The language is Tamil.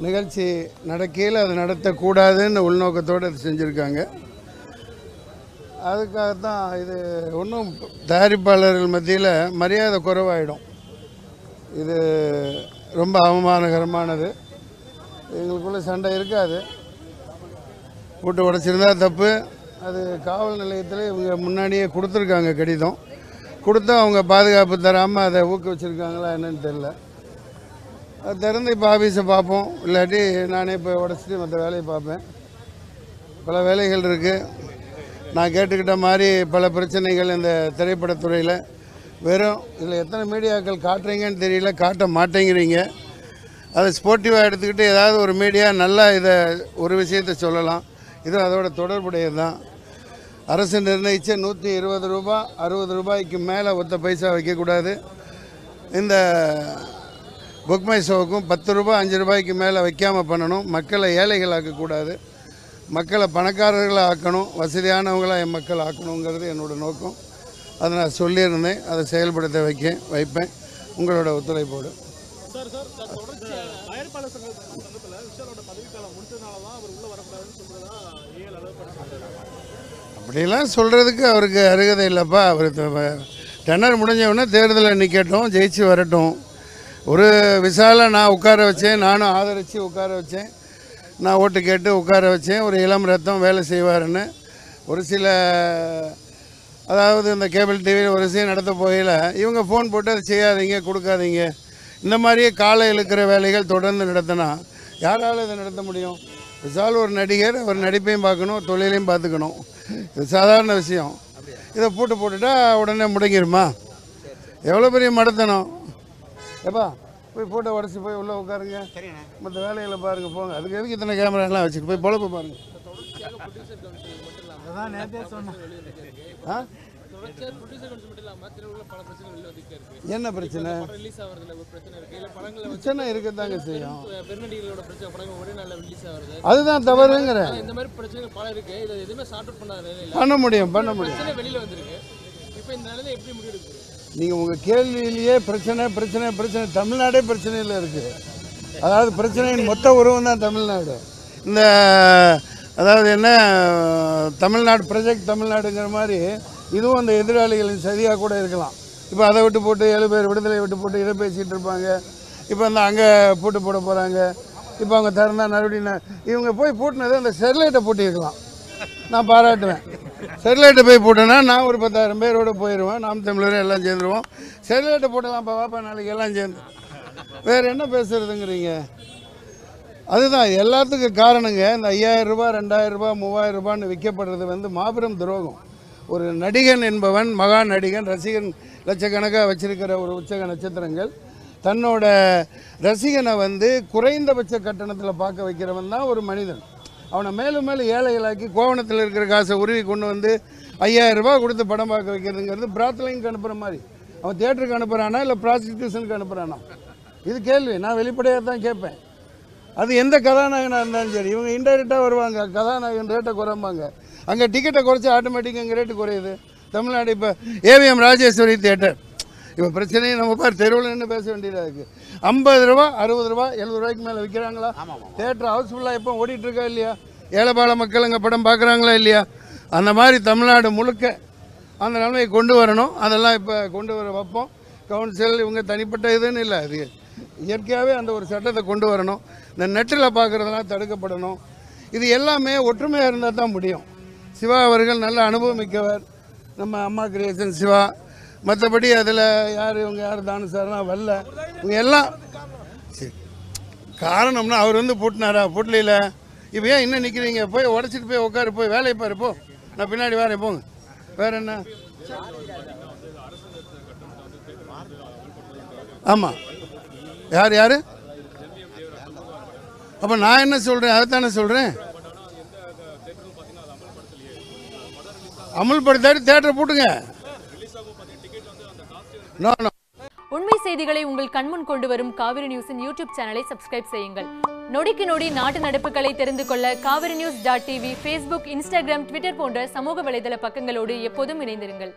நிகழ்ச்சி நடக்கையில் அது நடத்தக்கூடாதுன்னு உள்நோக்கத்தோடு அது செஞ்சுருக்காங்க. அதுக்காகத்தான் இது ஒன்றும் தயாரிப்பாளர்கள் மத்தியில் மரியாதை குறைவாயிடும். இது ரொம்ப அவமானகரமானது. எங்களுக்குள்ள சண்டை இருக்காது. போட்டு உடைச்சிருந்தா தப்பு. அது காவல் நிலையத்தில் இவங்க முன்னாடியே கொடுத்துருக்காங்க கடிதம். கொடுத்தா அவங்க பாதுகாப்பு தராமல் அதை ஊக்குவிச்சிருக்காங்களா என்னன்னு தெரியல. அது திறந்து இப்போ ஆஃபீஸை பார்ப்போம். இல்லாட்டி நானே இப்போ உடச்சிட்டு மற்ற வேலையை பார்ப்பேன். பல வேலைகள் இருக்குது. நான் கேட்டுக்கிட்ட மாதிரி பல பிரச்சனைகள் இந்த திரைப்படத்துறையில் வெறும் இதில் எத்தனை மீடியாக்கள் காட்டுறீங்கன்னு தெரியல, காட்ட மாட்டேங்கிறீங்க. அதை ஸ்போர்ட்டிவாக எடுத்துக்கிட்டு ஏதாவது ஒரு மீடியா நல்லா இதை ஒரு விஷயத்தை சொல்லலாம். இது அதோட தொடர்புடையது தான். அரசு நிர்ணயித்த 120 ரூபா 60 ரூபாய்க்கு மேலே ஒத்த பைசா வைக்கக்கூடாது. இந்த புக்மை ஷோவுக்கும் 10 ரூபா 5 ரூபாய்க்கு மேலே வைக்காமல் பண்ணணும். மக்களை ஏழைகள் ஆக்கக்கூடாது. மக்களை பணக்காரர்களை ஆக்கணும். வசதியானவங்களாக என் மக்கள் ஆக்கணுங்கிறது என்னோடய நோக்கம். அதை நான் சொல்லியிருந்தேன். அதை செயல்படுத்த வைப்பேன் உங்களோட ஒத்துழைப்போடு. அப்படிலாம் சொல்கிறதுக்கு அவருக்கு அருகதை இல்லைப்பா. அவர் டெண்டர் முடிஞ்சவொடனே தேர்தலில் நிற்கட்டும், ஜெயிச்சு வரட்டும். ஒரு விசால நான் உட்கார வச்சேன், நானும் ஆதரித்து உட்கார வச்சேன். நான் ஓட்டு கேட்டு உட்கார வச்சேன். ஒரு இளம் ரத்தம் வேலை செய்வாருன்னு ஒரு சில, அதாவது இந்த கேபிள் டிவியில் ஒரு விஷயம் நடத்த போகையில் இவங்க ஃபோன் போட்டு அதை செய்யாதீங்க, கொடுக்காதீங்க, இந்த மாதிரியே காலை இழுக்கிற வேலைகள் தொடர்ந்து நடத்தினா யாரால் இதை நடத்த முடியும்? விசால் ஒரு நடிகர், அவர் நடிப்பையும் பார்க்கணும், தொழிலையும் பார்த்துக்கணும். இது சாதாரண விஷயம். இதை போட்டுட்டா உடனே முடங்கிருமா? எவ்வளோ பெரிய மடத்தனம் ஏப்பா! போய் ஃபோட்டோ உடச்சி போய் உள்ளே உட்காருங்க, மற்ற வேலைகளை பாருங்கள், போங்க. அதுக்கு எதுக்கு இத்தனை கேமராலாம் வச்சுட்டு போய் பொழப்பு பாருங்கள். என்ன பிரச்சனை? பிரச்சனை இருக்கத்தாங்க செய்யும். அதுதான் தவறுங்கிறேன். பண்ண முடியும். நீங்கள் உங்கள் கேள்வியிலேயே பிரச்சனை தமிழ்நாடே பிரச்சனையில் இருக்குது. அதாவது பிரச்சனையின் மொத்த உருவம் தான் தமிழ்நாடு. இந்த அதாவது என்ன, தமிழ்நாடு ப்ரொஜெக்ட் தமிழ்நாடுங்கிற மாதிரி இதுவும் அந்த எதிராளிகளின் சரியாக கூட இருக்கலாம். இப்போ அதை விட்டு போட்டு 7 பேர் விடுதலை விட்டு போட்டு இதை பேசிகிட்டு இருப்பாங்க. இப்போ அந்த அங்கே பூட்டு போட போகிறாங்க. இப்போ அவங்க திறந்தா மறுபடியும் இவங்க போய் பூட்டினது அந்த ஸ்டெர்லைட்டை பூட்டியிருக்கலாம். நான் பாராட்டுவேன். ஸ்டெர்லைட்டை போய் போட்டேன்னா நான் ஒரு 10,000 பேரோடு போயிடுவேன். நாம் தமிழரும் எல்லாம் சேர்ந்துருவோம். ஸ்டெர்லைட்டை போட்டலாம் பாப்பா நாளைக்கு எல்லாம் சேர்ந்து. வேறு என்ன பேசுகிறதுங்கிறீங்க? அதுதான் எல்லாத்துக்கும் காரணங்க. இந்த 5,000 ரூபா 2,000 ரூபா 3,000 ரூபான்னு விற்கப்படுறது மாபெரும் துரோகம். ஒரு நடிகன் என்பவன், மகா நடிகன், ரசிகன் லட்சக்கணக்காக வச்சிருக்கிற ஒரு உச்சக நட்சத்திரங்கள் தன்னோட ரசிகனை குறைந்தபட்ச கட்டணத்தில் பார்க்க வைக்கிறவன் தான் ஒரு மனிதன். அவனை மேலும் மேலும் ஏழைகளாக்கி கோவணத்தில் இருக்கிற காசை உருவி கொண்டு 5,000 ரூபா கொடுத்து படம் பார்க்க வைக்கிறதுங்கிறது பிரார்த்தனைக்கு அனுப்புகிற மாதிரி. அவன் தியேட்டருக்கு அனுப்புகிறானா இல்லை ப்ராஸ்டியூஷனுக்கு அனுப்புகிறானா? இது கேள்வி. நான் வெளிப்படையாக தான் கேட்பேன். அது எந்த கதாநாயகனாக இருந்தாலும் சரி, இவங்க இன்டைரக்டாக வருவாங்க, கதாநாயகன் ரேட்டை குறைம்பாங்க. அங்கே டிக்கெட்டை குறைச்சி ஆட்டோமேட்டிக்காக அங்கே ரேட்டு குறையுது. தமிழ்நாடு இப்போ ஏவிஎம் ராஜேஸ்வரி தியேட்டர் இப்போ பிரச்சனையை நம்ம தெருவில் நின்று பேச வேண்டியதாக இருக்குது. 50 ரூபா 60 ரூபா 70 ரூபாய்க்கு மேலே விற்கிறாங்களா? தியேட்டர் ஹவுஸ்ஃபுல்லாக இப்போ ஓடிட்டுருக்கா இல்லையா? ஏழைபால மக்கள் அங்கே படம் பார்க்குறாங்களா இல்லையா? அந்த மாதிரி தமிழ்நாடு முழுக்க அந்த நிலைமையை கொண்டு வரணும். அதெல்லாம் இப்போ கொண்டு வர வைப்போம். கவுன்சில் இவங்க தனிப்பட்ட இதுன்னு இல்லை, அது இயற்கையாகவே அந்த ஒரு சட்டத்தை கொண்டு வரணும். இந்த நெட்டில் பார்க்குறதெல்லாம் தடுக்கப்படணும். இது எல்லாமே ஒற்றுமையாக இருந்தால் தான் முடியும். சிவா அவர்கள் நல்ல அனுபவம் மிக்கவர். நம்ம அம்மா கிரியேஷன் சிவா. மற்றபடி அதில் இவங்க யார் தானு சார்லாம் வரல. இவங்க எல்லாம் சரி காரணம்னா அவர் பூட்டினாரா? பூட்டலையில். இப்போ ஏன் இன்னும் நிற்கிறீங்க? போய் உடச்சிட்டு போய் உட்காரு, போய் வேலையை பாரு, போ. நான் பின்னாடி வரேன், போங்க. வேறு என்ன? ஆமாம். யார்? அப்போ நான் என்ன சொல்கிறேன்? அதைத்தானே சொல்கிறேன். அமல்படுத்தாடி தியேட்டரை போட்டுங்க. உண்மை செய்திகளை உங்கள் கண்முன் கொண்டு வரும் காவிரி நியூஸின் யூடியூப் சேனலை சப்ஸ்கிரைப் செய்யுங்கள். நொடிக்கு நொடி நாட்டு நடப்புகளை தெரிந்து கொள்ள காவிரி நியூஸ்.tv, Facebook, Instagram, Twitter போன்ற சமூக வலைதள பக்கங்களோடு எப்போதும் இணைந்திருங்கள்.